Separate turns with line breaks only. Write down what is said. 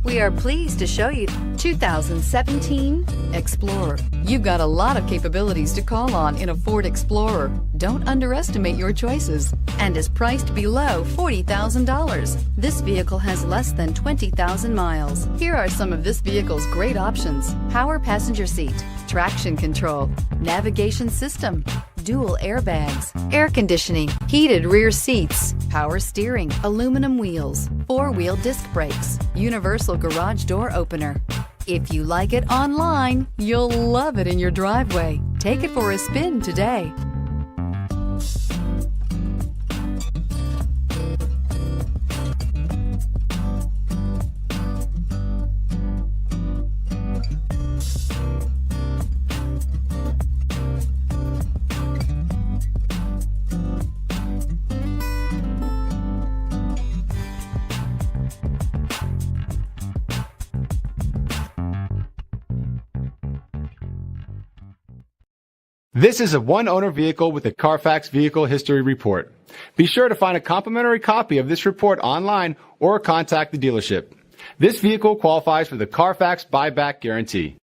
We are pleased to show you 2017 Explorer. You've got a lot of capabilities to call on in a Ford Explorer. Don't underestimate your choices, and is priced below $40,000. This vehicle has less than 20,000 miles. Here are some of this vehicle's great options: power passenger seat, traction control, navigation system, dual airbags, air conditioning, heated rear seats, power steering, aluminum wheels, four-wheel disc brakes, universal garage door opener. If you like it online, you'll love it in your driveway. Take it for a spin today.
This is a one-owner vehicle with a Carfax Vehicle History Report. Be sure to find a complimentary copy of this report online or contact the dealership. This vehicle qualifies for the Carfax Buyback Guarantee.